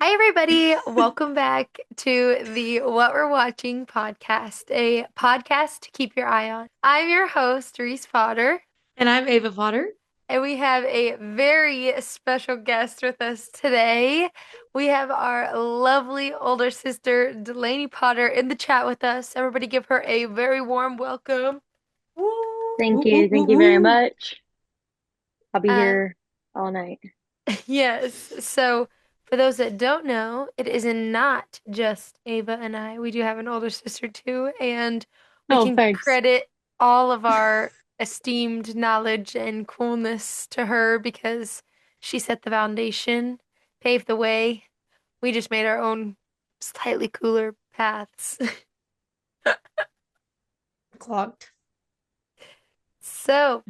Hi, everybody. Welcome back to the What We're Watching podcast, a podcast to keep your eye on. I'm your host, Reese Potter, And I'm Ava Potter. and we have a very special guest with us today. We have our lovely older sister, Dulany Potter, in the chat with us. Everybody give her a very warm welcome. Woo! Woo, Thank woo, you. woo, Thank you very woo. much. I'll be Um, here all night. Yes. So, for those that don't know, it is not just Ava and I. We do have an older sister too, and we Oh, can thanks. credit all of our esteemed knowledge and coolness to her because she set the foundation, paved the way. We just made our own slightly cooler paths. Clocked. So,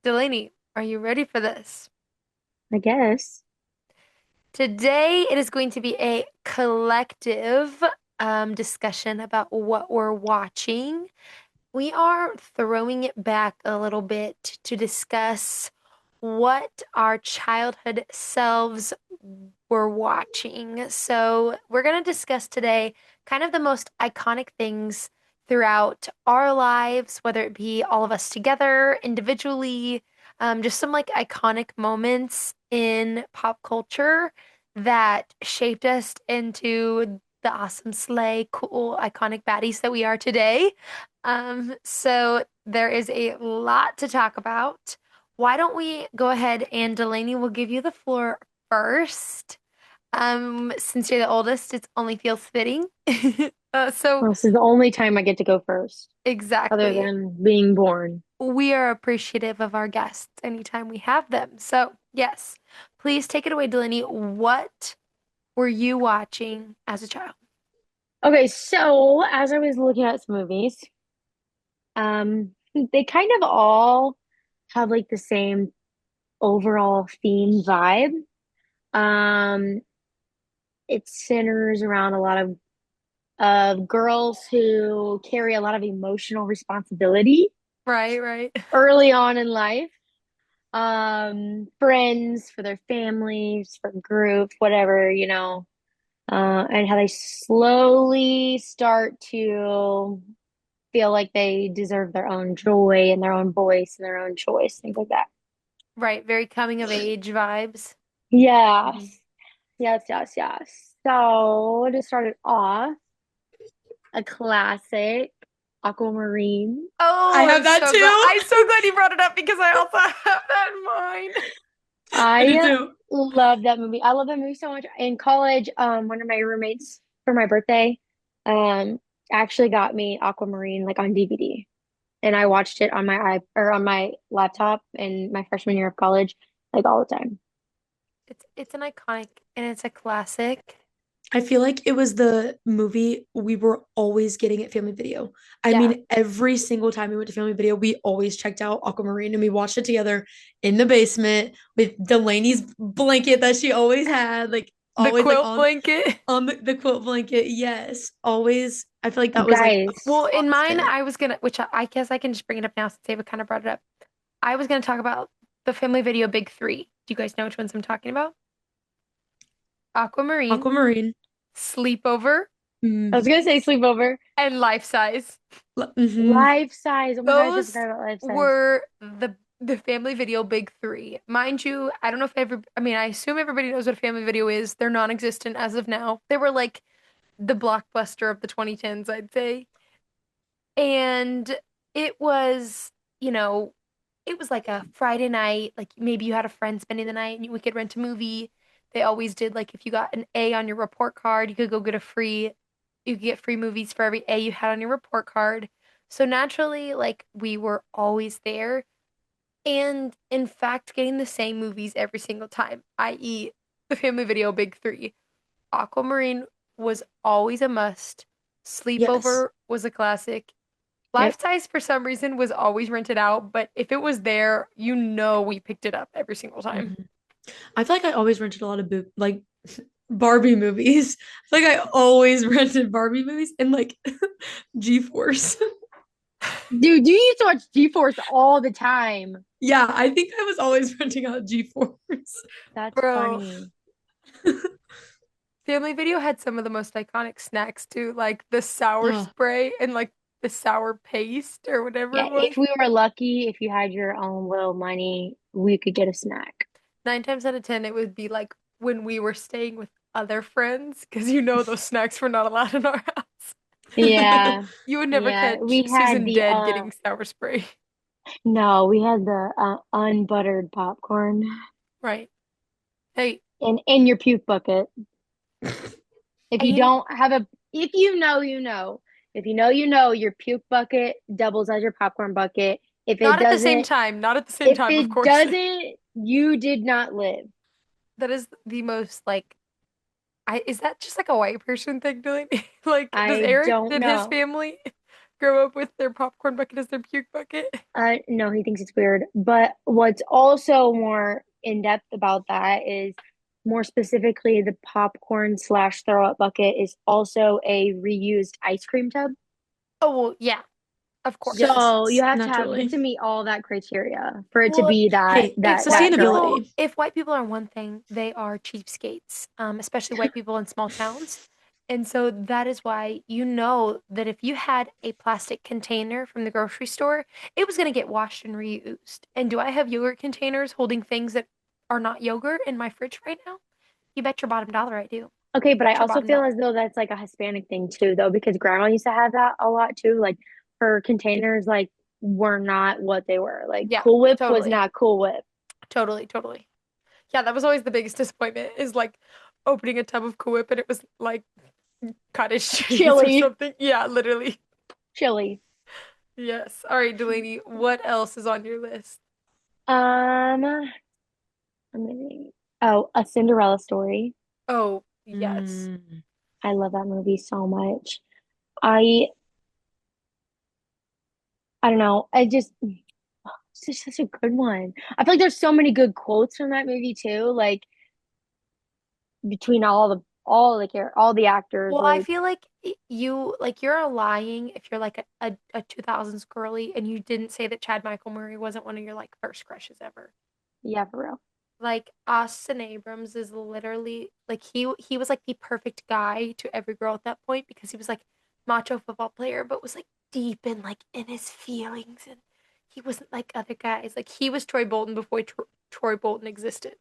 Delaney, are you ready for this? I guess. Today, it is going to be a collective discussion about what we're watching. We are throwing it back a little bit to discuss what our childhood selves were watching. So, we're going to discuss today kind of the most iconic things throughout our lives, whether it be all of us together, individually, just some like iconic moments in pop culture that shaped us into the awesome slay, cool, iconic baddies that we are today. So there is a lot to talk about. Why don't we go ahead and Delaney will give you the floor first. Since you're the oldest, it only feels fitting. So Well, this is the only time I get to go first, other exactly. than being born. We are appreciative of our guests anytime we have them. So, yes, please take it away, Delaney. What were you watching as a child? Okay, so as I was looking at some movies, they kind of all have like the same overall theme vibe. Um, it centers around a lot of girls who carry a lot of emotional responsibility Right, right. early on in life. Friends, for their families, for groups, whatever, and how they slowly start to feel like they deserve their own joy and their own voice and their own choice, things like that. Right, very coming of age vibes. Mhm. Yes, yes, yes, yes. So to start it off, a classic, Aquamarine. I Oh, have that too. I'm so glad you brought it up because I also have that in mind. I do I too. love that movie. I love that movie so much. In college, one of my roommates for my birthday, actually got me Aquamarine like on DVD, and I watched it on my on my laptop in my freshman year of college, like all the time. It's an iconic and it's a classic. I feel like it was the movie we were always getting at Family Video. I Yeah. mean, every single time we went to Family Video, we always checked out Aquamarine and we watched it together in the basement with Delaney's blanket that she always had, like The always like quilt blanket. on the quilt blanket. Yes, always. I feel like that was like a Guys, Well, in mine, constant. I was gonna, which I guess I can just bring it up now since David kind of brought it up. I was gonna talk about the Family Video Big Three. Do you guys know which ones I'm talking about? Aquamarine, Aquamarine. Sleepover, I was gonna say sleepover. and Life Size. Mm-hmm. Life size. Oh my gosh, I Those forgot about life size. were the Family Video Big Three. Mind you, I don't know if I mean, I assume everybody knows what a Family Video is. They're non-existent as of now. They were like the blockbuster of the 2010s, I'd say. And it was, you know, it was like a Friday night, like maybe you had a friend spending the night and we could rent a movie. They always did like if you got an A on your report card, you could go get you could get free movies for every A you had on your report card. So naturally, like we were always there and in fact getting the same movies every single time, i.e. the Family Video Big Three. Aquamarine was always a must. Yes. Sleepover was a classic. Yep. Life Size for some reason was always rented out, but if it was there, we picked it up every single time. Mhm. I feel like I always rented a lot of like Barbie movies. I feel like I always rented Barbie movies and like G-Force. Dude, you used to watch G-Force all the time. Yeah, I think I was always renting out G-Force. That's Bro, funny. Family Video had some of the most iconic snacks too, like the sour Oh, spray and like the sour paste or whatever Yeah, it was. if we were lucky, if you had your own little money, we could get a snack. 9 times out of 10, it would be like when we were staying with other friends, because those snacks were not allowed in our house. Yeah, You would never yeah. catch We had Susan the dead getting sour spray. no, we had the unbuttered popcorn Right. Hey, in your puke bucket. If and you don't have a, if you know, you know. If you know, you know, your puke bucket doubles as your popcorn bucket. If it not at the same doesn't, time, not at the same if time, of it course. doesn't, you did not live. That is the most like is that just like a white person thing doing? Like, does I Eric, don't did his know. family grow up with their popcorn bucket as their puke bucket? No, he thinks it's weird. But what's also more in depth about that is more specifically the popcorn slash throw up bucket is also a reused ice cream tub. Oh, well, yeah, of course. So you yes, have naturally. to meet all that criteria for it to Well, be that Hey, if white girly. people, sustainability. if white people are one thing, they are cheapskates, especially white people in small towns. And so that is why that if you had a plastic container from the grocery store, it was going to get washed and reused. And do I have yogurt containers holding things that are not yogurt in my fridge right now? You bet your bottom dollar I do. Okay, but I Bet your also bottom feel dollar. as though that's like a Hispanic thing too, though, because grandma used to have that a lot too. Like her containers, like were not what they were. Like Yeah, Cool Whip was totally. not Cool Whip. Totally, totally. Yeah, that was always the biggest disappointment is like opening a tub of Cool Whip and it was like cottage cheese or Chili, something. Yeah, literally. chili. Yes. All right, Delaney, what else is on your list? I'm gonna, oh, A Cinderella Story. Oh, yes. Mm. I love that movie so much. I I don't know. It's just such a good one. I feel like there's so many good quotes from that movie too. Like between all the actors. Well, I Like feel like you're lying if you're like a 2000s girly and you didn't say that Chad Michael Murray wasn't one of your like first crushes ever. yeah, for real. Like Austin Abrams is literally like he was like the perfect guy to every girl at that point because he was like macho football player but was like deep and like in his feelings and he wasn't like other guys. Like he was Troy Bolton before Troy Bolton existed.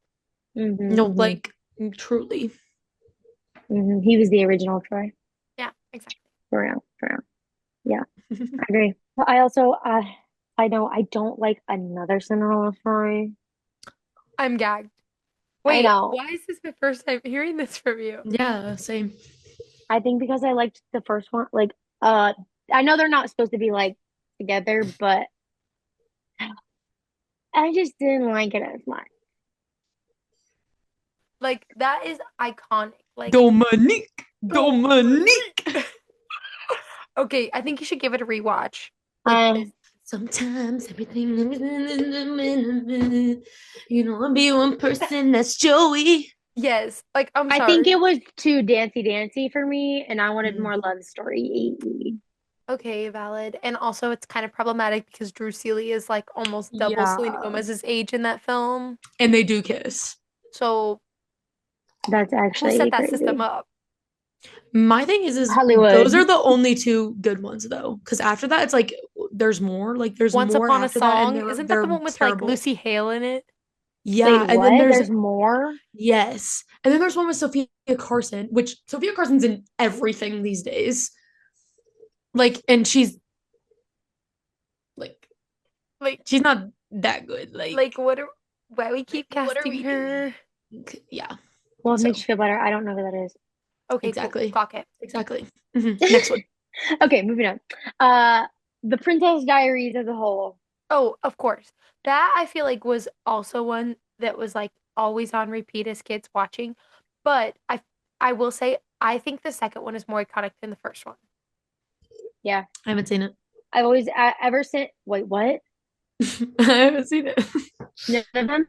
No, Hmm. like truly. He was the original Troy. Yeah, exactly. For real, for real. Yeah, I agree. But I also I know I don't like another Cinderella story. I'm gagged. I Wait, know. why is this my first time hearing this from you? Yeah, same. I think because I liked the first one. Like I know they're not supposed to be like together, but I just didn't like it as much. Like that is iconic. Like Dominique. Dominique. Dominique. Okay, I think you should give it a rewatch. Like this. Um, Sometimes everything, I'll be one person that's Joey. Yes. Like I'm I think it sorry. was too dancey dancey for me, and I wanted Mm. more love story. Okay, valid. And also it's kind of problematic because Drew Seeley is like almost double Yeah. Selena Gomez's age in that film. And they do kiss. So That's who set actually that system crazy. up? My thing is those are Hollywood. the only two good ones though. Because after that, it's like there's Once more Upon a after that, and Song. they're Isn't that the they're one with like terrible. Lucy Hale in it? Wait, Yeah, and then what? there's There's more? yes, and then there's one with Sophia Carson, which Sophia Carson's in everything these days. Like, and like Like she's not that good. like what are why we Like keep what are casting we doing? her? Yeah. Well, it makes So you feel better. I don't know who that is. Okay, cool. exactly, Clock it. exactly. Next one. Okay, moving on. Uh, The Princess Diaries as a whole. Oh, of course. That I feel like was also one that was like always on repeat as kids watching. But I will say I think the second one is more iconic than the first one. Yeah, I haven't seen it. I've always ever since. Wait, what? I haven't seen it. None of them?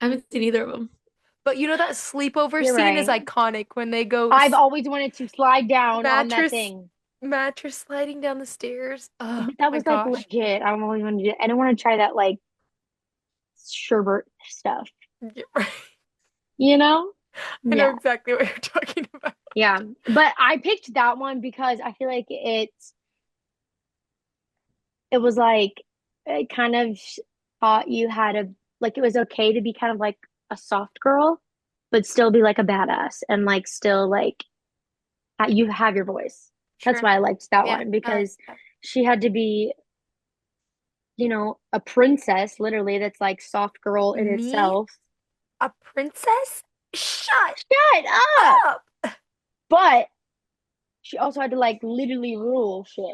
I haven't seen either of them. But that sleepover You're scene is right. iconic when they go I've always wanted to slide down on that mattress thing. mattress sliding down the stairs. Oh But that my was like gosh. legit. I don't always want to do. I don't want to try that like sherbet stuff. Yeah, right. You know? I know Yeah. exactly what you're talking about. Yeah. But I picked that one because I feel like it was like it kind of taught you how to like it was okay to be kind of like a soft girl, but still be like a badass and like still like you have your voice. That's Sure. why I liked that Yeah, one I like because that. she had to be, a princess, literally, that's like soft girl in Me, itself. a princess? Shut Shut up! up. But she also had to like literally rule shit,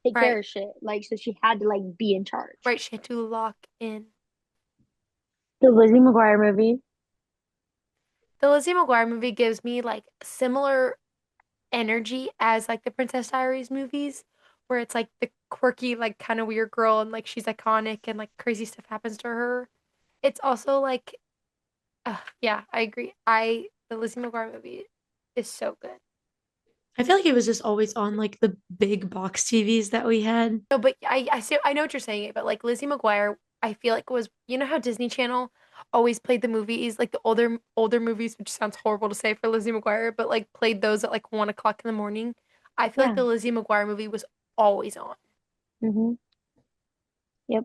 take care Right, of shit. Like, so she had to like be in charge. right. She had to lock in. The Lizzie McGuire movie. The Lizzie McGuire movie gives me like similar energy as like the Princess Diaries movies, where it's like the quirky, like kind of weird girl and like she's iconic and like crazy stuff happens to her. It's also like, yeah, I agree. The Lizzie McGuire movie is so good. I feel like it was just always on like the big box TVs that we had. No, but I see I know what you're saying, but like Lizzie McGuire, I feel like was how Disney Channel always played the movies, like the older movies, which sounds horrible to say for Lizzie McGuire, but like played those at like 1 o'clock in the morning. I feel like Yeah. the Lizzie McGuire movie was always on. Mm-hmm. Yep,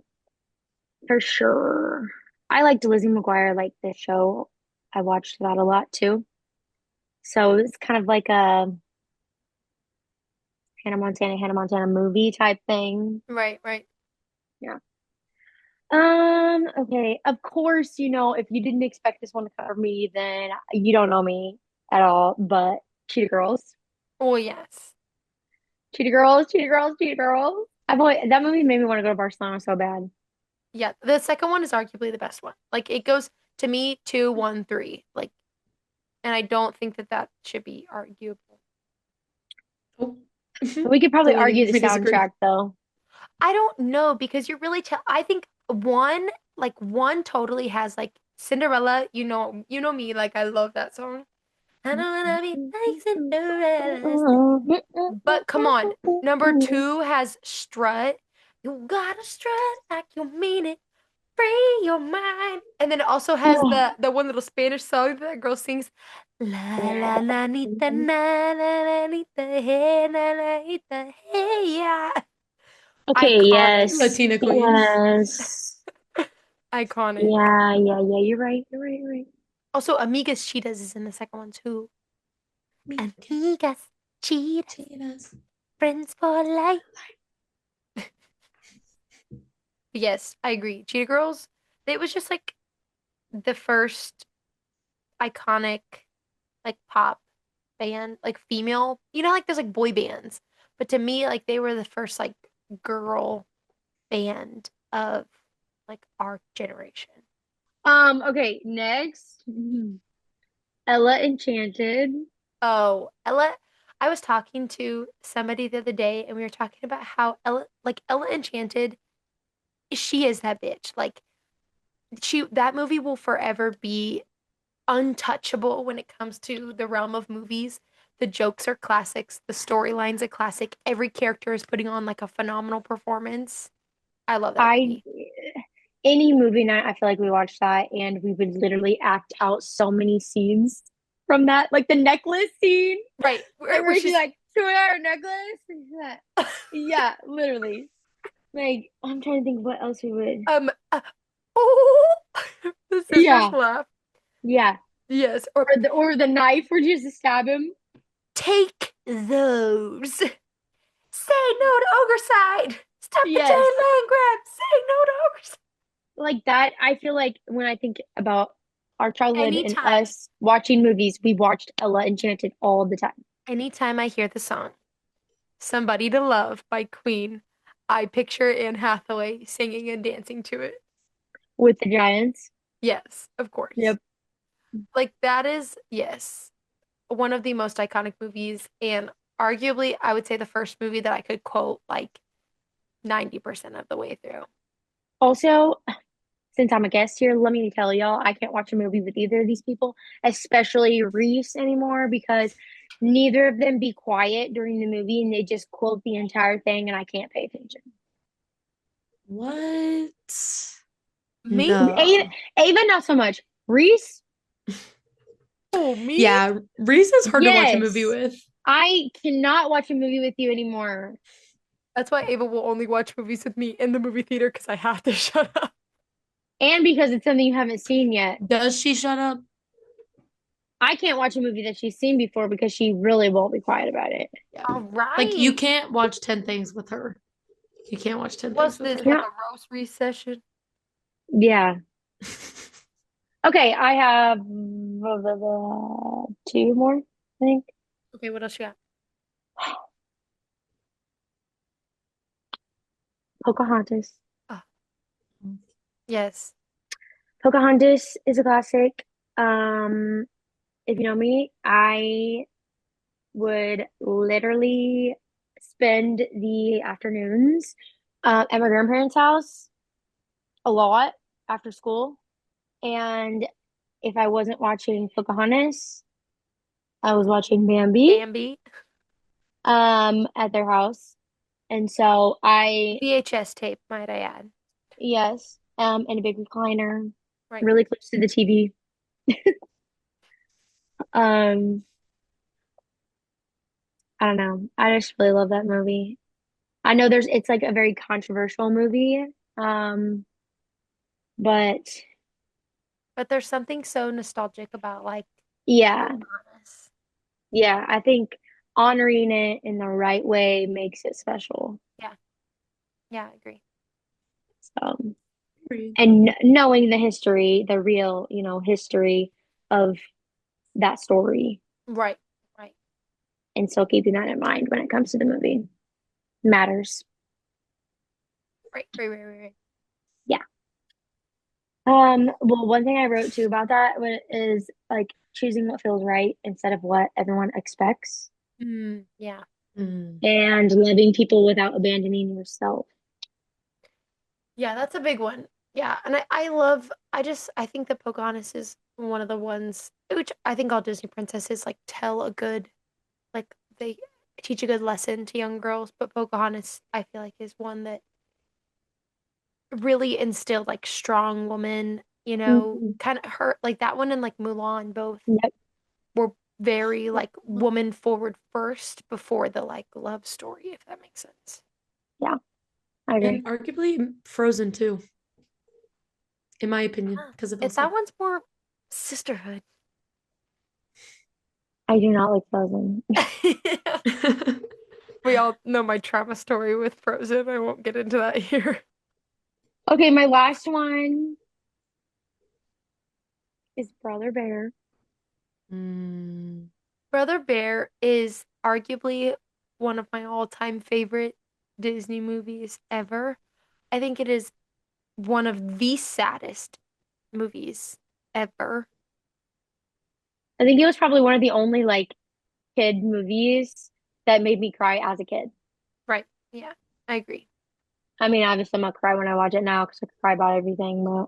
for sure. I liked Lizzie McGuire, like the show. I watched that a lot too. So it's kind of like a Hannah Montana movie type thing. Right, right. Yeah. Okay. Of course, if you didn't expect this one to cover me, then you don't know me at all. But Cheetah Girls, Oh yes. Cheetah Girls, Cheetah Girls, Cheetah Girls. That movie made me want to go to Barcelona so bad. Yeah, the second one is arguably the best one. Like it goes to me 2, 1, 3. Like, and I don't think that that should be arguable. Oh, We could probably Delaney, argue the we disagree. soundtrack though. I don't know because you're really I think one totally has like Cinderella, you know me, like I love that song. I don't wanna be like Cinderella. But come on, number two has Strut. You gotta strut like you mean it. Free your mind. And then it also has the one little Spanish song that that girl sings. La la la nita na la la nita hey na la nita hey yeah. Okay, Iconic. yes. Latina Queen. Yes. Iconic. Yeah, yeah, yeah. You're right. You're right. You're right. Also, Amigas Cheetahs is in the second one too. Me, Amigas Cheetahs, Tina's. friends for life. Yes, I agree. Cheetah Girls, it was just like the first iconic like pop band, like female. Like there's like boy bands, but to me, like they were the first like girl band of like our generation. Okay, next. Ella Enchanted. Oh, Ella, I was talking to somebody the other day and we were talking about how Ella Enchanted, she is that bitch. Like that movie will forever be untouchable when it comes to the realm of movies. The jokes are classics, the storyline's a classic. Every character is putting on like a phenomenal performance. I love that I movie. Any movie night, I feel like we watched that and we would literally act out so many scenes from that. Like the necklace scene, Right, like where where she's she's like, "Show me her necklace." And she's like, yeah, literally. Like, I'm trying to think what else we would. um uh, oh the scissors Yeah, laugh. yeah. Yes, or Or the knife where you just stab him. take those. Say no to ogre side. Stop the chain Yes. land grab. Say no to ogre side. Like that, I feel like when I think about our childhood and Anytime, us watching movies, we watched Ella Enchanted all the time anytime I hear the song Somebody to Love by Queen, I picture Anne Hathaway singing and dancing to it. with the Giants. Yes, of course. Yep. Like that is, yes, one of the most iconic movies and arguably I would say the first movie that I could quote like 90% of the way through. Also, since I'm a guest here, let me tell y'all, I can't watch a movie with either of these people, especially Reese anymore, because neither of them be quiet during the movie and they just quote the entire thing and I can't pay attention. What? Me? Ava, No. Ava not so much. Reese, Oh, me? Yeah, Reese is hard to watch a movie Yes. with. I cannot watch a movie with you anymore. That's why Ava will only watch movies with me in the movie theater because I have to shut up. And because it's something you haven't seen yet. Does she shut up? I can't watch a movie that she's seen before because she really won't be quiet about it. Yeah. All Like you right. can't watch 10 things with her. You can't watch 10 What's things with this, her. like Yeah. a roast recession? Yeah. Okay, I have two more, I think. Okay, what else you got? Pocahontas. Oh, yes. Pocahontas is a classic. Um, if you know me, I would literally spend the afternoons at my grandparents' house a lot after school. And if I wasn't watching Pocahontas, I was watching Bambi Bambi. at their house. And so I, VHS tape, might I add. yes, in a big recliner, Right. really close to the TV. Um, I don't know. I just really love that movie. I know it's like a very controversial movie. Um, but But there's something so nostalgic about like yeah, Pocahontas. yeah, I think honoring it in the right way makes it special. Yeah. Yeah, I agree. So, Agreed. and knowing the history, the real, history of that story, Right. Right. and still keeping that in mind when it comes to the movie matters. Right. Right. Right. Right. Right. Yeah. Well, one thing I wrote too about that is like choosing what feels right instead of what everyone expects, Yeah. Mm. and loving people without abandoning yourself. Yeah, that's a big one. Yeah, and I love I think that Pocahontas is one of the ones which I think all Disney princesses like tell a good like they teach a good lesson to young girls, but Pocahontas I feel like is one that really instilled like strong woman, Mhm. kind of her like that one and like Mulan both Yep. were very like woman forward first before the like love story, if that makes sense. Yeah, I agree. And arguably Frozen too, in my opinion, Yeah. because of If that Elsa. one's more sisterhood. I do not like Frozen. We all know my trauma story with Frozen. I won't get into that here. Okay, my last one is Brother Bear. Mm. Brother Bear is arguably one of my all-time favorite Disney movies ever. I think it is one of the saddest movies ever. I think it was probably one of the only like kid movies that made me cry as a kid. Right. Yeah, I agree. I mean, obviously I'm not cry when I watch it now because I cry about everything, but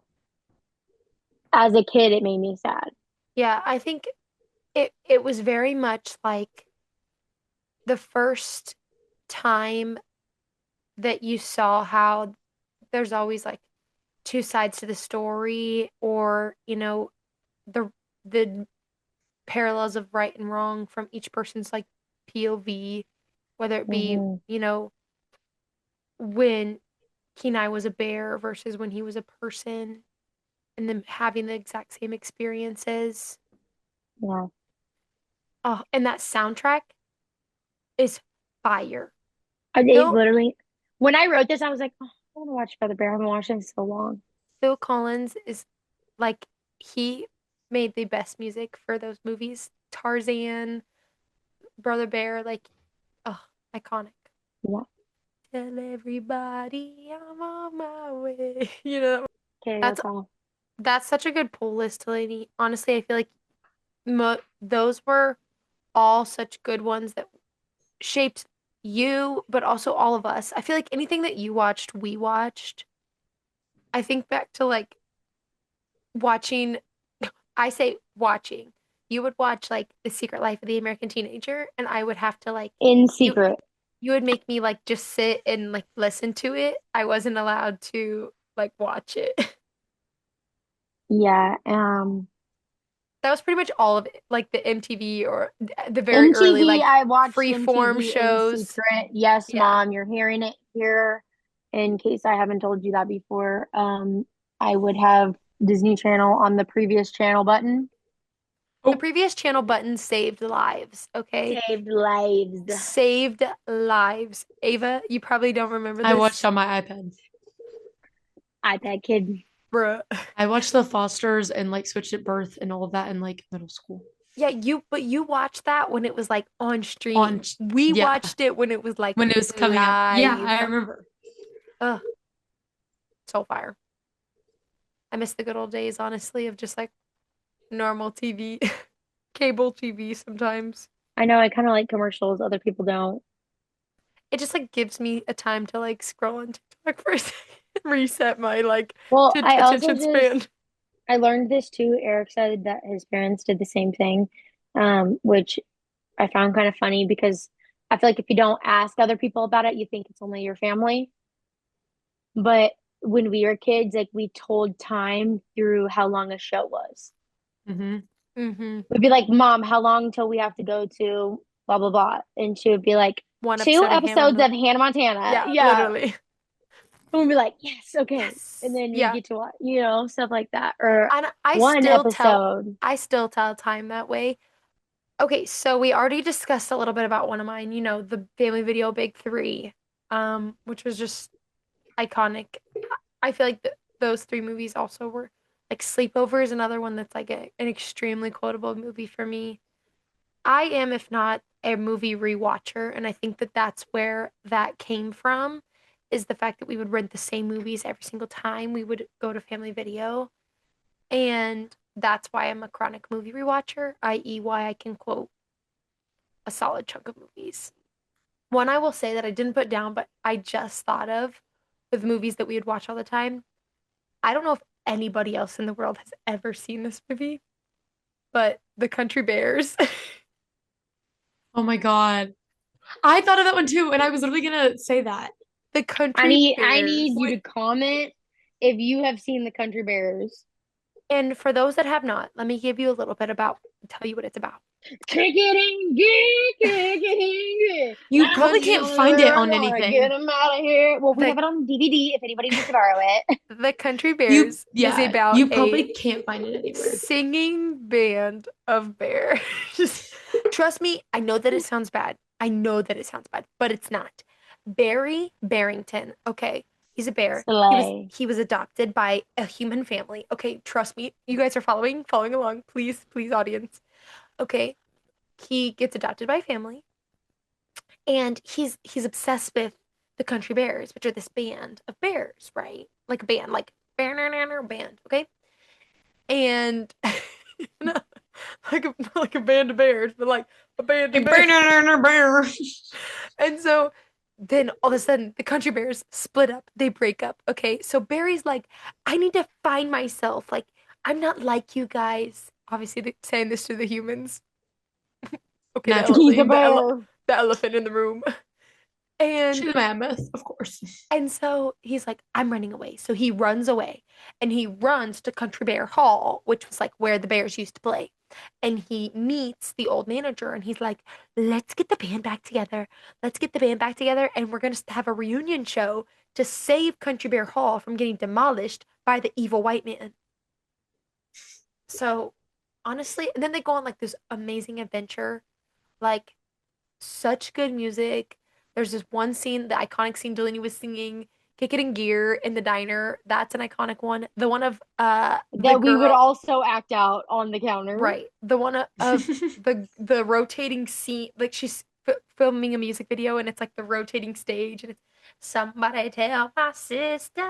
as a kid, it made me sad. Yeah, I think it was very much like the first time that you saw how there's always like two sides to the story or, the the parallels of right and wrong from each person's like POV, whether it be, Hmm. when Kenai was a bear versus when he was a person and them having the exact same experiences. Yeah. Oh, and that soundtrack is fire. It Phil literally, when I wrote this, I was like, oh, I want to watch Brother Bear. I haven't watched it in so long. Phil Collins is like he made the best music for those movies. Tarzan, Brother Bear, like oh, iconic. Yeah. Tell everybody I'm on my way. Okay, That's that's all. that's such a good pull list, Delaney. Honestly, I feel like those were all such good ones that shaped you, but also all of us. I feel like anything that you watched, we watched. I think back to like watching, I say watching. You would watch like The Secret Life of the American Teenager, and I would have to like In you secret. you would make me like just sit and like listen to it. I wasn't allowed to like watch it. Yeah. That was pretty much all of it, like the MTV or the very early MTV, like I watched freeform MTV in shows. secret. Yes, Yeah. Mom, you're hearing it here. In case I haven't told you that before, I would have Disney Channel on the previous channel button. The Oh, previous channel button saved lives, okay? Saved lives. Saved lives. Ava, you probably don't remember I watched this, on my iPad. iPad kid. bruh. I watched The Fosters and like Switched at Birth and all of that in like middle school. Yeah, but you watched that when it was like on On, stream. We yeah, watched it when it was like when it was coming up. Yeah, I live. remember. Ugh, so fire. I miss the good old days, honestly, of just like normal TV, cable TV sometimes. I know I kind of like commercials, other people don't. It just like gives me a time to like scroll on TikTok for a second, reset my like Well, I also attention just span. I learned this too. Eric said that his parents did the same thing, which I found kind of funny because I feel like if you don't ask other people about it, you think it's only your family. But when we were kids, like we told time through how long a show was. Hmm. Mm-hmm. We'd be like, Mom, how long till we have to go to blah blah blah? And she would be like, One two episode of episodes Hannah. of Hannah Montana. Yeah, Yeah. literally. And we'd be like, yes, okay. And Yes. then we Yeah. get to watch, stuff like that. Or And one episode. I still tell time that way. Okay, so we already discussed a little bit about one of mine, the Family Video Big Three, which was just iconic. I feel like those three movies also were like Sleepover is another one that's like an extremely quotable movie for me. I am, if not a movie rewatcher, and I think that that's where that came from, is the fact that we would rent the same movies every single time we would go to Family Video, and that's why I'm a chronic movie rewatcher, i.e., why I can quote a solid chunk of movies. One I will say that I didn't put down, but I just thought of with movies that we would watch all the time. I don't know if anybody else in the world has ever seen this movie, but The Country Bears. Oh my God. I thought of that one too, and I was literally gonna say that. The I Country need I Bears. need you to Wait, comment if you have seen the Country Bears. And for those that have not, let me give you a little bit about, tell you what it's about. Kick it in gear, kick it in gear. you I'm probably a can't find it gentleman, on I'm gonna get anything. him out of here. Well, we The have it on DVD if anybody needs to borrow it. The Country You, Bears is yeah, about you a probably can't find it anywhere. singing band of bears. Trust me, I know that it sounds bad. I know that it sounds bad, but it's not. Barry Barrington, okay, he's a bear. Slay. He was adopted by a human family. Okay, trust me. You guys are following along. Please, please, audience. Okay, he gets adopted by a family, and he's obsessed with the Country Bears, which are this band of bears, right? Like a band, like bear band, okay? And like a band of bears, but like a band of Like, bears. bear. And so then all of a sudden the Country Bears split up. They break up. Okay. So Barry's like, I need to find myself. Like, I'm not like you guys. Obviously, saying this to the humans. Okay, Naturally. He's a bear. the elephant in the room. And She's a mammoth, of course. And so he's like, I'm running away. So he runs away and he runs to Country Bear Hall, which was like where the Bears used to play. And he meets the old manager and he's like, let's get the band back together. Let's get the band back together. And we're going to have a reunion show to save Country Bear Hall from getting demolished by the evil white man. So honestly, and then they go on like this amazing adventure. Like, such good music. There's this one scene, the iconic scene Delaney was singing, Kick It in Gear in the diner. That's an iconic one. The one of the That we would girl, also act out on the counter. right. The one of the rotating scene, like she's filming a music video and it's like the rotating stage and it's somebody tell my sister,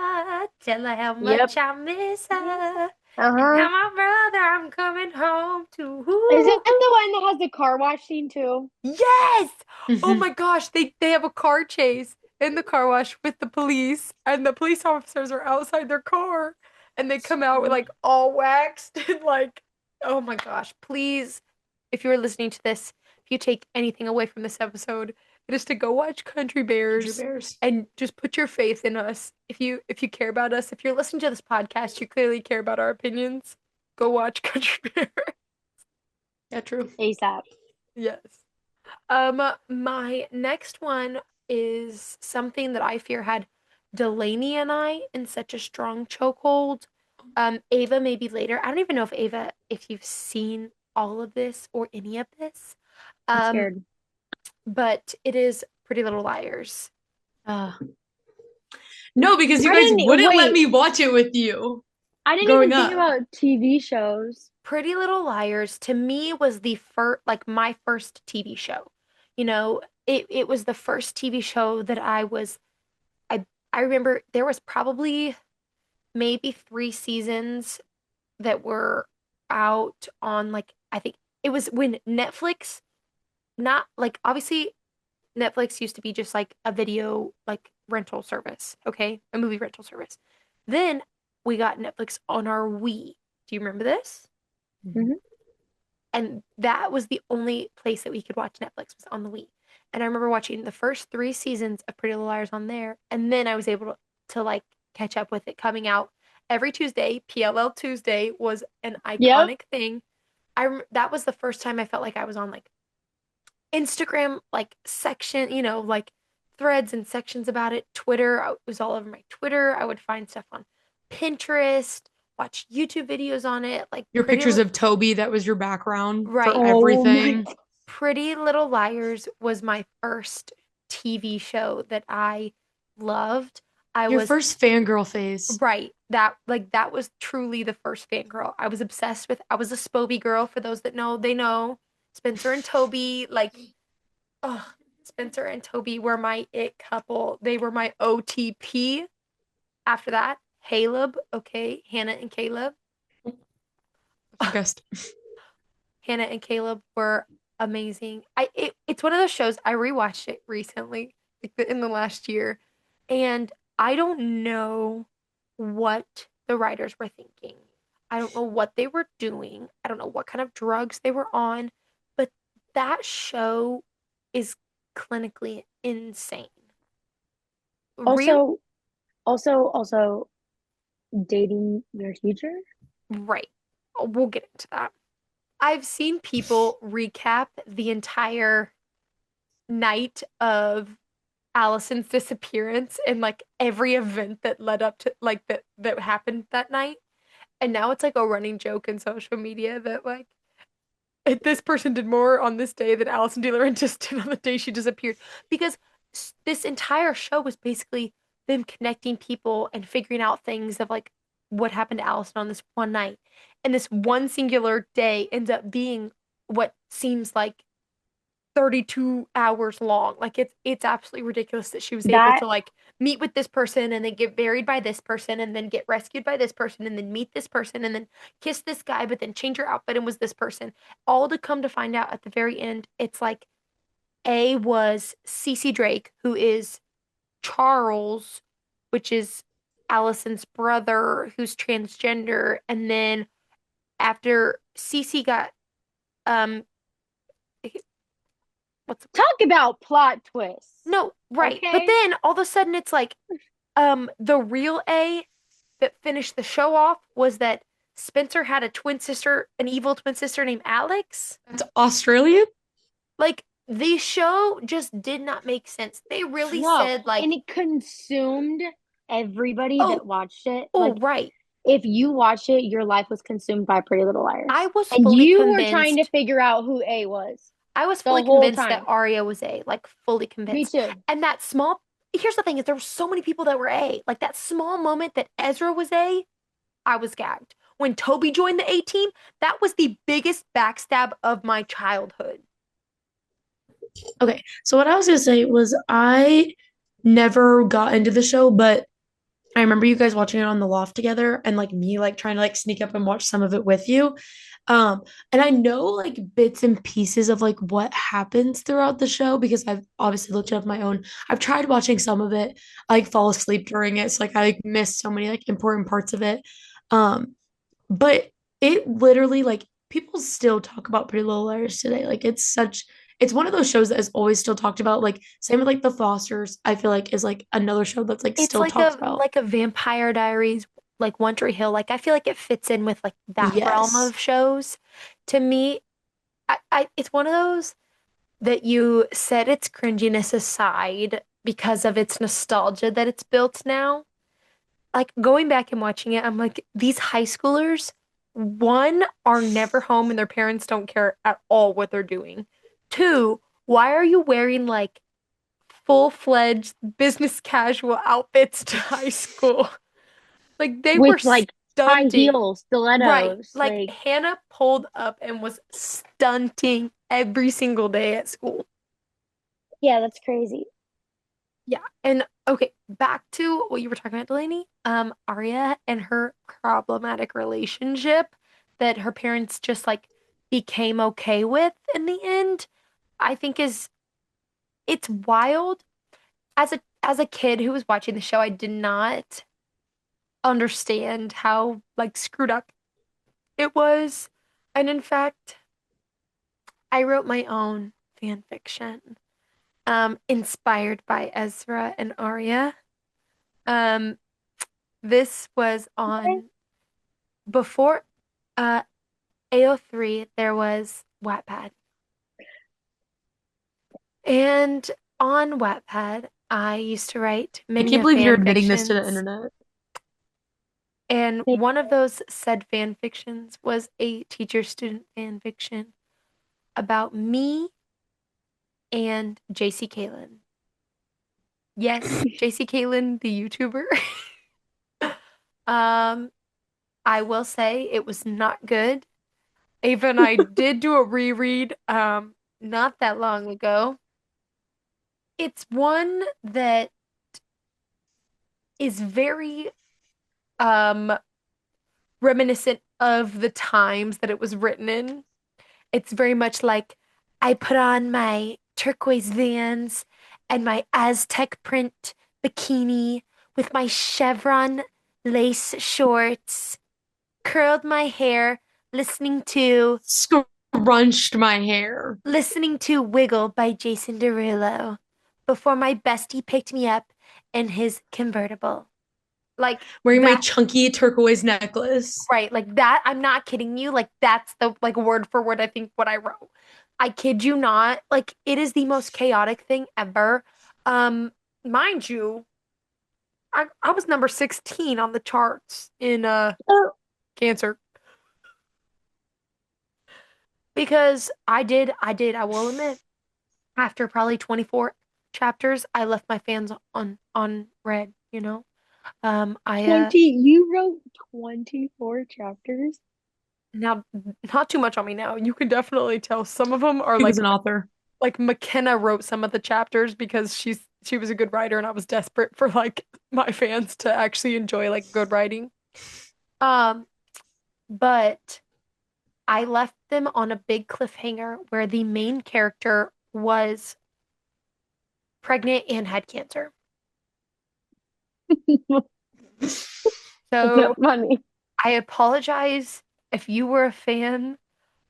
tell her how Yep. much I miss her. And Uh-huh. now my brother, I'm coming home to. Is it the one that has the car wash scene too? Yes! Oh Mhm. my gosh, they have a car chase in the car wash with the police, and the police officers are outside their car, and they come out with like all waxed and like, oh my gosh, please, if you're listening to this, if you take anything away from this episode, it is to go watch Country Country Bears bears. and just put your faith in us. If you care about us, if you're listening to this podcast, you clearly care about our opinions. Go watch Country Bear. Yeah, true. ASAP. Yes. My next one is something that I fear had Delaney and I in such a strong chokehold. Ava maybe later. I don't even know if Ava, if you've seen all of this or any of this. I'm Um, scared. but it is Pretty Little Liars. Uh, no, because you I guys didn't wouldn't let wait. me watch it with you I didn't growing even think up. about TV shows. Pretty Little Liars to me was the first, like my first TV show. You know, it was the first TV show that I I remember there was probably maybe 3 seasons that were out on like I think it was when Netflix, not like obviously Netflix used to be just like a video like rental service, okay? A movie rental service. Then we got Netflix on our Wii. Do you remember this? Mhm. Hmm. And that was the only place that we could watch Netflix was on the Wii. And I remember watching the first 3 seasons of Pretty Little Liars on there, and then I was able to like catch up with it coming out every Tuesday. PLL Tuesday was an Yep. iconic thing. That was the first time I felt like I was on like Instagram like section, like threads and sections about it. Twitter, I was all over my Twitter. I would find stuff on Pinterest, watch YouTube videos on it, like Your pictures of Toby, that was your background for right. Oh my everything. God. Pretty Little Liars was my first TV show that I loved. I Your was first fangirl phase. right. That was truly the first fangirl. I was obsessed with. I was a Spoby girl. For those that know, they know. Spencer and Toby, like, oh, Spencer and Toby were my it couple. They were my OTP. After that, Caleb, okay, Hannah and Caleb. Guessed. Hannah and Caleb were amazing. It's one of those shows I rewatched it recently, like in the last year, and I don't know what the writers were thinking. I don't know what they were doing. I don't know what kind of drugs they were on, but that show is clinically insane. Real Also, also, dating your teacher. right. We'll get into that. I've seen people recap the entire night of Allison's disappearance and like every event that led up to like that happened that night. And now it's like a running joke in social media that like this person did more on this day than Allison DeLaurentis did on the day she disappeared. Because this entire show was basically them connecting people and figuring out things of like what happened to Allison on this one night. And this one singular day ends up being what seems like 32 hours long. Like it's absolutely ridiculous that she was able That to like meet with this person and then get buried by this person and then get rescued by this person and then meet this person and then kiss this guy but then change her outfit and was this person. All to come to find out at the very end it's like A was Cece Drake, who is Charles, which is Allison's brother who's transgender, and then after Cece got um what's talk about plot twists. no, right. But Okay. then all of a sudden it's like the real A that finished the show off was that Spencer had a twin sister, an evil twin sister named Alex. That's Australian? Like the show just did not make sense. They really No, said and like, it consumed everybody "Oh, that watched it. oh Like, right." if you watch it, your life was consumed by Pretty Little I Liars. was And fully you were trying to convinced. figure out who A was I was the fully whole convinced that time. Arya was A, like fully Me convinced. too. And that small here's the thing is there were so many people that were A. Like that small moment that Ezra was A, I was gagged. When Toby joined the A team, that was the biggest backstab of my childhood. Okay, so what I was gonna say was I never got into the show, but I remember you guys watching it on the loft together and like me like trying to like sneak up and watch some of it with you. Um, and I know like bits and pieces of like what happens throughout the show because I've obviously looked it up my own. I've tried watching some of it, I like fall asleep during it. So like I like missed so many like important parts of it. Um, but it literally like people still talk about Pretty Little Liars today. Like it's one of those shows that is always still talked about. Like same with like The Fosters, I feel like is like another show that's like It's still talked about. like a Vampire Diaries, like One Tree Hill. Like I feel like it fits in with like that realm Yes. of shows. To me, it's one of those that you set its cringiness aside because of its nostalgia that it's built now. Like going back and watching it, I'm like, these high schoolers, one, are never home and their parents don't care at all what they're doing. Two, why are you wearing like full-fledged business casual outfits to high school? Like they were with like high stunting. heel Right. stilettos. Like Like, Hannah pulled up and was stunting every single day at school. yeah, that's crazy. Yeah. And okay, back to what you were talking about, Delaney. Arya and her problematic relationship that her parents just like became okay with in the end, I think is it's wild. As a kid who was watching the show, I did not understand how like screwed up it was. And in fact, I wrote my own fan fiction, inspired by Ezra and Arya. Um, this was Okay. on before AO3, there was Wattpad. And on Wattpad, I used to write I many can't of believe you're fan admitting this to the fictions. internet. And Make one of those said fan fictions was a teacher student fan fiction about me and JC Kalen. Yes, JC Kalen, the YouTuber. Um, I will say it was not good. Ava and I did do a reread not that long ago. It's one that is very um reminiscent of the times that it was written in. It's very much like I put on my turquoise Vans and my Aztec print bikini with my chevron lace shorts, curled my hair, Scrunched my hair. listening to Wiggle by Jason Derulo before my bestie picked me up in his convertible. Like Wearing my that, chunky turquoise necklace. right? Like that. I'm not kidding you. Like that's the like word for word I think what I wrote. I kid you not. Like it is the most chaotic thing ever. Um, mind you, I was number 16 on the charts in oh, cancer because I will admit after probably 24 chapters, I left my fans on red, you know? I 20, you wrote 24 chapters? now not too much on me now. You can definitely tell some of them are He was an author. like McKenna wrote some of the chapters because she was a good writer and I was desperate for like my fans to actually enjoy like good writing. Um, but I left them on a big cliffhanger where the main character was pregnant and had cancer. That's not So funny. I apologize if you were a fan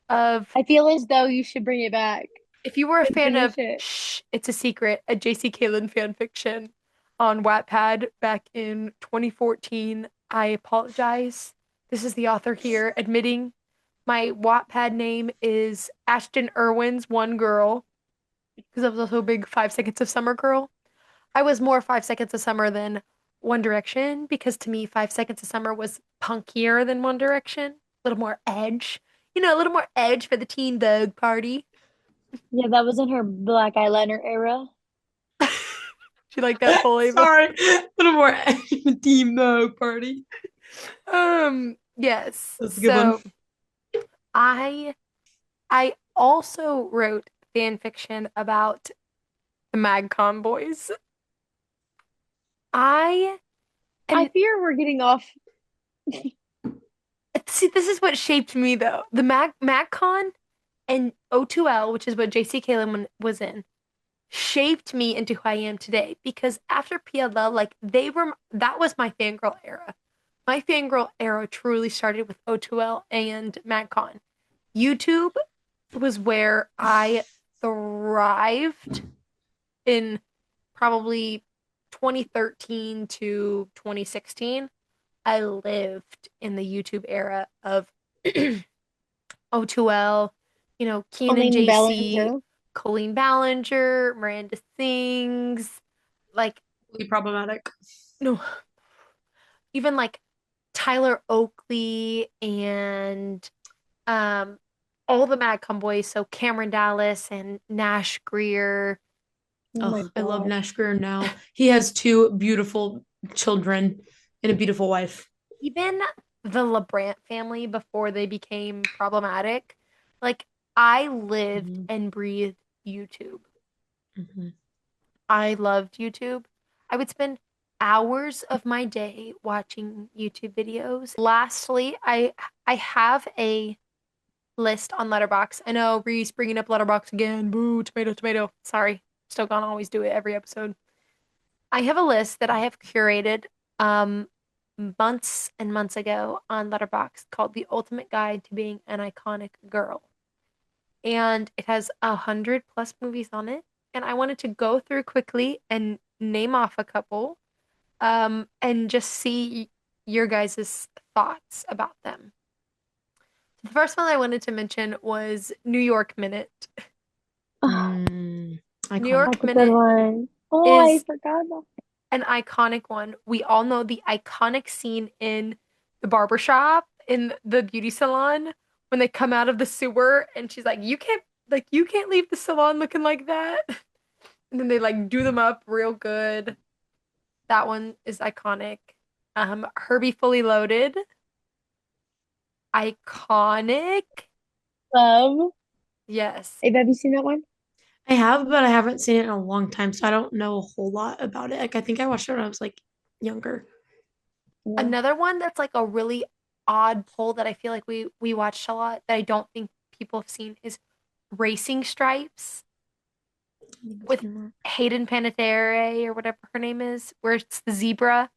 of I feel as though you should bring it back if you were a and fan finish of it. Shh, It's a Secret, a JC Caitlin fan fiction on Wattpad back in 2014, I apologize. This is the author here admitting my Wattpad name is Ashton Irwin's One Girl because I was also a big 5 Seconds of Summer girl. I was more 5 Seconds of Summer than One Direction because to me, 5 Seconds of Summer was punkier than One Direction, a little more edge, a little more edge for the teen Vogue party. Yeah, that was in her black eyeliner era. She like that full Ava. Sorry, a little more team party. Yes. That's a good one. So I I also wrote fan fiction about the MagCon boys. I I and fear we're getting off. see this is what shaped me though. The MagCon and O2L, which is what JC Caitlin was in, shaped me into who I am today because after PLL, like that was my fangirl era. My fangirl era truly started with O2L and MagCon. YouTube was where I thrived in probably 2013 to 2016. I lived in the YouTube era of O2L, Keenan Colleen JC, Ballinger. Colleen Ballinger, Miranda Sings, like, Really problematic. no, even like Tyler Oakley and um all the Madcom boys, so Cameron Dallas and Nash Greer. Oh Oh, my I love God. Nash Grier now. He has two beautiful children and a beautiful wife. Even the LeBrant family before they became problematic. Like, I lived Mhm, and breathed YouTube. mhm. I loved YouTube. I would spend hours of my day watching YouTube videos. Lastly, I have a list on Letterbox. I know Reese bringing up Letterbox again. Boo, tomato, tomato. Sorry, still gonna always do it every episode. I have a list that I have curated um months and months ago on Letterbox called The Ultimate Guide to Being an Iconic Girl. And it has 100 plus movies on it. And I wanted to go through quickly and name off a couple, and just see your guys' thoughts about them. The first one I wanted to mention was New York Minute. Oh, Mm, New iconic. that's York a good Minute one. Oh, I is forgot about an iconic one. We all know the iconic scene in the barbershop in the beauty salon when they come out of the sewer and she's like, you can't leave the salon looking like that. And then they like do them up real good. That one is iconic. Herbie Fully Loaded, iconic. Love. Yes. Have you seen that one? I have, but I haven't seen it in a long time, so I don't know a whole lot about it. Like I think I watched it when I was like younger. Yeah. Another one that's like a really odd pull that I feel like we watched a lot that I don't think people have seen is Racing Stripes with Hayden Panettiere or whatever her name is, where it's the zebra.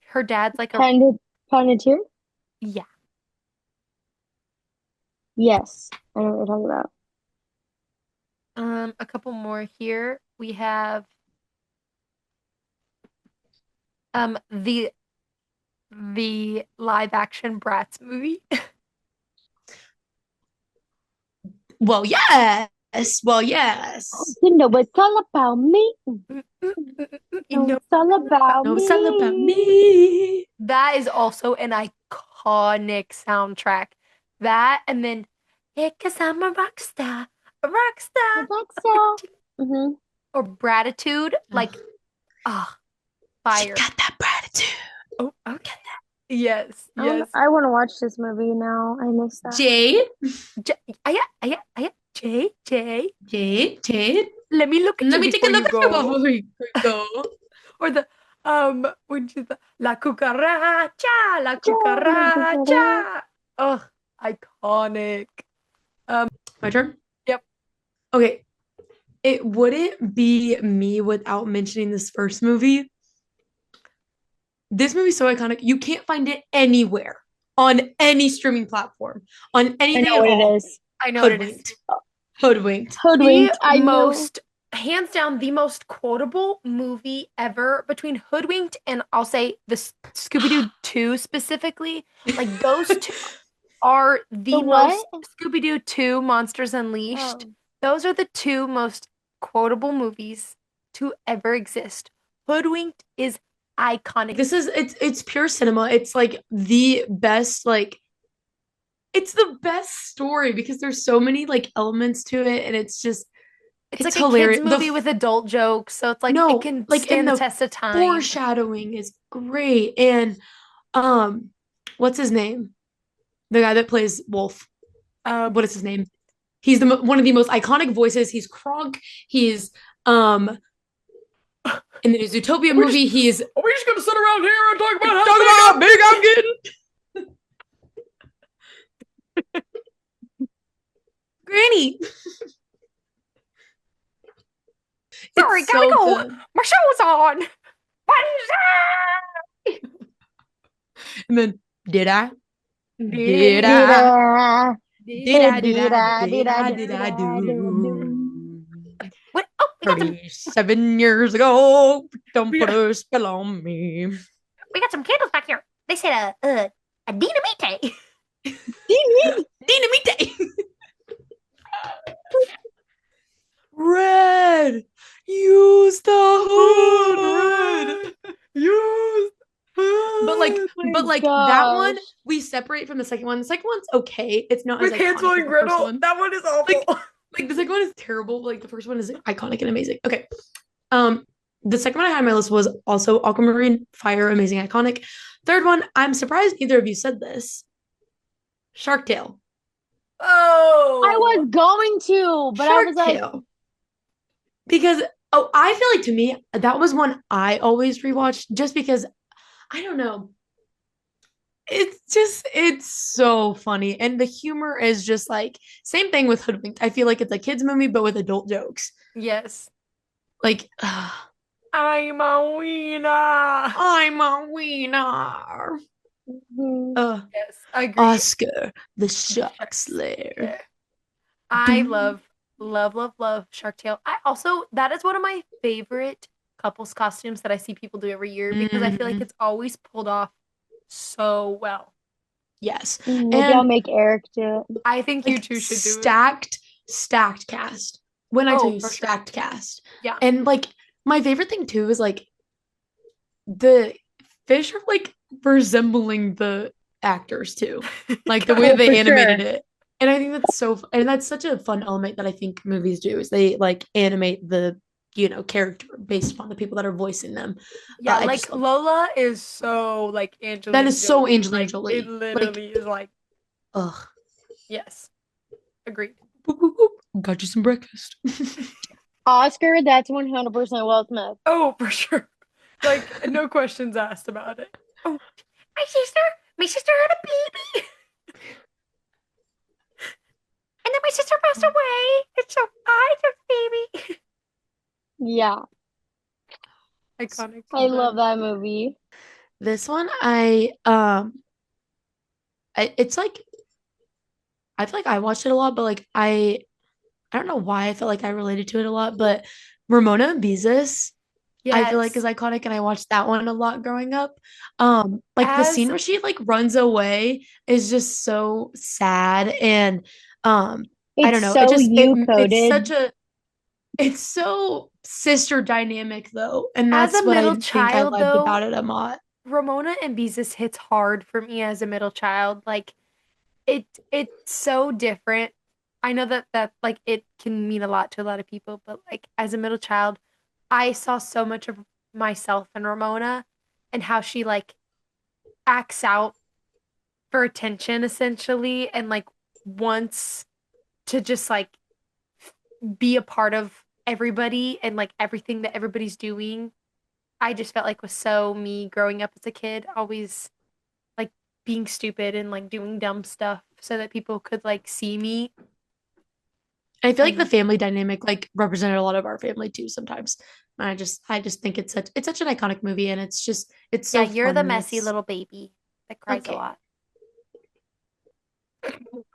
Her dad's like a Planeteer? yeah. Yes. I know what you're talking about. A couple more here. We have the live action Bratz movie. Well, yes. Well, yes. You know, it's all about me. You No, know, it's all about No, it's all about me. me. that is also an iconic soundtrack. That and then, yeah, cause I'm a rock star, Alexa. Mm-hmm. or Gratitude, like, Ugh. ah, She fire. got that gratitude. Oh, okay. Yes, yes. I want to watch this movie now. I missed that. Jade. J aya, J. Jade. Let me look at Let you me take a before you look at you go. before we go. Or the when she's the la Jade. cucaracha. Ugh, iconic. My turn. Yep. Okay. It wouldn't be me without mentioning this first movie. This movie's so iconic. You can't find it anywhere on any streaming platform, on I anything know at what it all. is. I know what it is. Hoodwinked. Hoodwinked. The Hoodwinked. I knew. most, hands down, the most quotable movie ever between Hoodwinked and I'll say the Scooby-Doo 2 specifically. Like, those two are The the what? most, Scooby-Doo 2, Monsters Unleashed. Oh. Those are the two most quotable movies to ever exist. Hoodwinked is iconic. It's pure cinema. It's like the best it's the best story because there's so many like elements to it and It's it's like a kids hilarious. movie with adult jokes, so it's like it No, can like in stand the the test of time. foreshadowing is great. And um what's his name? The guy that plays Wolf. Um, What is his name? He's one of the most iconic voices. He's Kronk. He's in the Zootopia we just movie, he's are we just gonna sit around here and talk about talk how big about how I'm big I'm getting. Granny. sorry, It's gotta so go. good. My show's on. Bye. And then did I? Did Did Did I? I? Did I? Did Did I? I? Did Did I? I? Did Did I I? Did I do? do? what? Oh, 37 years ago, don't we put got a spell on me. we got some candles back here. They said a dinamite. Ding, Dinamite. Red, use the Hood, hood. red. Use But like, hood. My but like that one, gosh. we separate from the second one. The second one's okay. It's not as With Hansel iconic as and the first Gretel. one. That one is awful. Like, like the second one is terrible. But like the first one is iconic and amazing. Okay. Um, the second one I had on my list was also Aquamarine, Fire, Amazing, Iconic. Third one, I'm surprised neither of you said this. Shark Tale. I Oh. was going to, but I Shark was like, Tale. Because I feel like to me that was one I always rewatched just because I don't know. It's so funny and the humor is just like same thing with Hoodwinked. I feel like it's a kids movie but with adult jokes. Yes. Like I'm a wiener. I'm a wiener. mhm. Uh Yes, agreed. Oscar the The Shark sharks. Slayer. Yeah. I Doom. love Shark Tale. I also, that is one of my favorite couples costumes that I see people do every year because I feel like Mhm. it's always pulled off so well. Yes. Maybe I'll And make Eric do it. I think you like two should do it. stacked cast. When I tell Oh, you for sure. stacked cast. Yeah. And like my favorite thing too is like the fish are like resembling the actors too. Like the way Oh, they for animated sure. it. And I think that's and that's such a fun element that I think movies do is they like animate the character based upon the people that are voicing them. Yeah, I like just love Lola is so like that Angelina is so Jolie. Angelina Like it Jolie. Like, literally is like, ugh. yes, agreed. Boop, boop, boop. Got you some breakfast. Oscar, that's 100% Will Smith. Oh, for sure. Like no questions asked about it. Oh, my sister, my sister had a baby, and then my sister passed away, and so I took the baby. Yeah, Iconic So I good. love that movie. This one, it's like I feel like I watched it a lot, but like I don't know why I felt like I related to it a lot, but Ramona and Beezus, I feel like is Yes, iconic, and I watched that one a lot growing up. Like the as scene where she like runs away is just so sad, and I It's don't know, it so just you it's so sister dynamic though, and as a that's what I middle think I child loved though, about it a lot. Ramona and Beezus hits hard for me as a middle child. Like it's so different. I know that like it can mean a lot to a lot of people, but like as a middle child, I saw so much of myself in Ramona and how she like acts out for attention essentially and like wants to just like be a part of everybody and like everything that everybody's doing. I just felt like was so me growing up as a kid, always like being stupid and like doing dumb stuff so that people could like see me. I feel like the And family dynamic like represented a lot of our family too sometimes. And I just think it's such an iconic movie and it's yeah, so you're fun the and messy it's little baby that cries a okay. lot.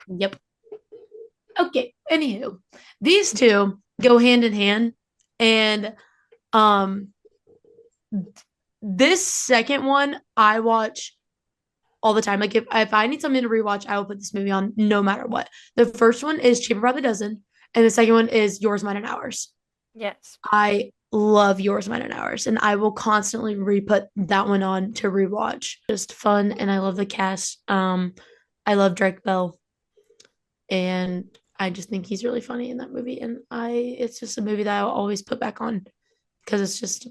Yep. Okay. Anywho, these two go hand in hand and um this second one I watch all the time. Like if I need something to rewatch, I will put this movie on no matter what. The first one is Cheaper by the Dozen, and the second one is Yours, Mine, and Ours. Yes. I love Yours, Mine, and Ours, and I will constantly re-put that one on to rewatch. Just fun, and I love the cast. I love Drake Bell, and I just think he's really funny in that movie. And it's just a movie that I'll always put back on because it's just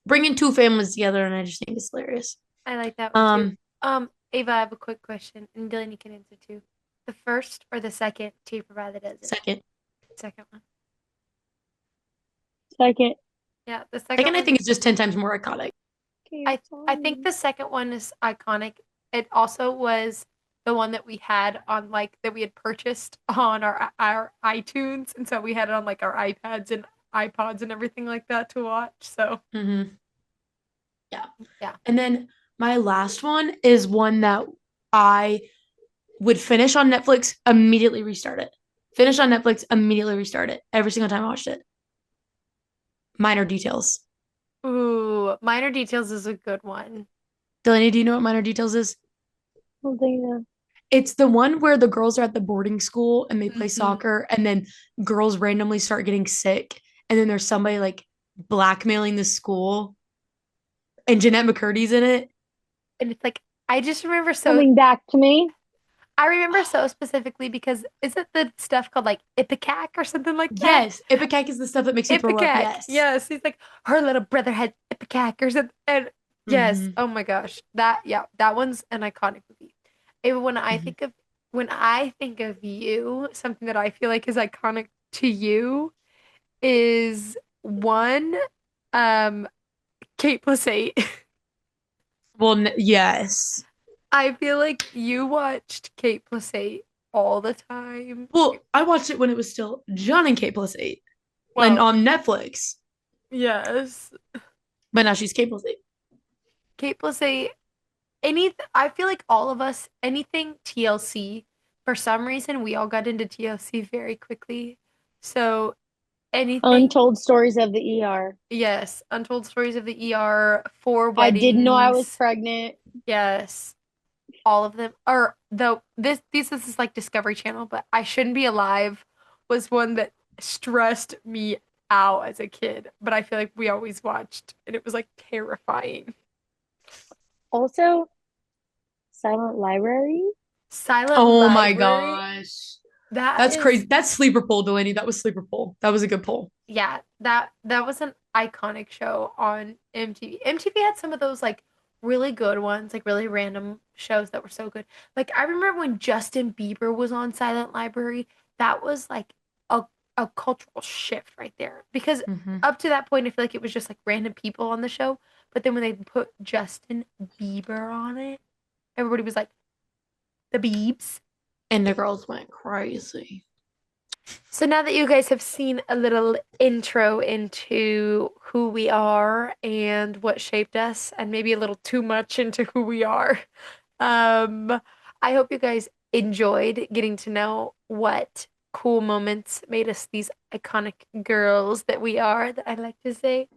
bringing two families together, and I just think it's hilarious. I like that one too. Um, Ava, I have a quick question, and Dylan, you can answer too. The first or the second Cheaper by the Dozen? second, Second one. second. Yeah, the second second, I one. think it's just 10 times more iconic. Okay, I think the second one is iconic. It also was the one that we had on like that we had purchased on our iTunes, and so we had it on like our iPads and iPods and everything like that to watch. So Mm-hmm. Yeah. yeah, And then my last one is one that I would finish on Netflix, immediately restart it. Finish on Netflix, immediately restart it. Every single time I watched it. Minor Details. ooh, Minor Details is a good one. Delaney, do you know what Minor Details is? Something. It's the one where the girls are at the boarding school and they play Hmm. soccer, and then girls randomly start getting sick, and then there's somebody like blackmailing the school, and Jeanette McCurdy's in it. And it's like I just remember so Coming back to me. I remember so specifically because is it the stuff called like Ipecac or something like that? Yes, Ipecac is the stuff that makes you throw up. Ipecac. Yes. Yes, he's like her little brother had Ipecac or something. And yes, Hmm. oh my gosh, that yeah, that one's an iconic movie. Even Hmm. when I think of you, something that I feel like is iconic to you is one, um, Kate plus eight. Well, yes. I feel like you watched Kate plus eight all the time. Well, I watched it when it was still John and K+8 and Well, on Netflix, yes, but now she's K+8. Kate plus eight. I feel like all of us, anything TLC, for some reason, we all got into TLC very quickly. So anything, Untold Stories of the ER. yes, Untold Stories of the ER, Four I didn't know I was Weddings, pregnant. yes, all of them. Or though this is like Discovery Channel, but I Shouldn't Be Alive was one that stressed me out as a kid. But I feel like we always watched, and it was like terrifying. Also, Silent Library. Silent Oh my Library, gosh. that That's is crazy. That's sleeper poll, Delaney. That was sleeper poll. That was a good poll. yeah, that was an iconic show on MTV. MTV had some of those like really good ones, like really random shows that were so good. Like I remember when Justin Bieber was on Silent Library, that was like a a cultural shift right there. Because Hmm. up to that point I feel like it was just like random people on the show, but then when they put Justin Bieber on it, everybody was like the Biebs. And the girls went crazy. So now that you guys have seen a little intro into who we are and what shaped us, and maybe a little too much into who we are, um, I hope you guys enjoyed getting to know what cool moments made us these iconic girls that we are, that I like to say.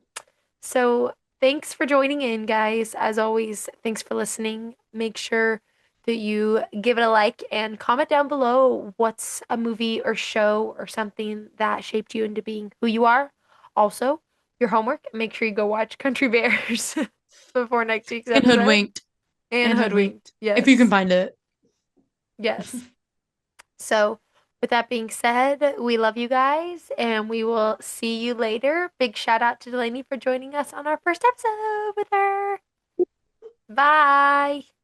So, thanks for joining in, guys. As always, thanks for listening. Make sure that you give it a like and comment down below what's a movie or show or something that shaped you into being who you are. Also, your homework, make sure you go watch Country Bears before next week's And episode. hoodwinked. And And Hoodwinked. hoodwinked. If you can Yes. find it. Yes. So, with that being said, we love you guys and we will see you later. Big shout out to Delaney for joining us on our first episode with her. Bye.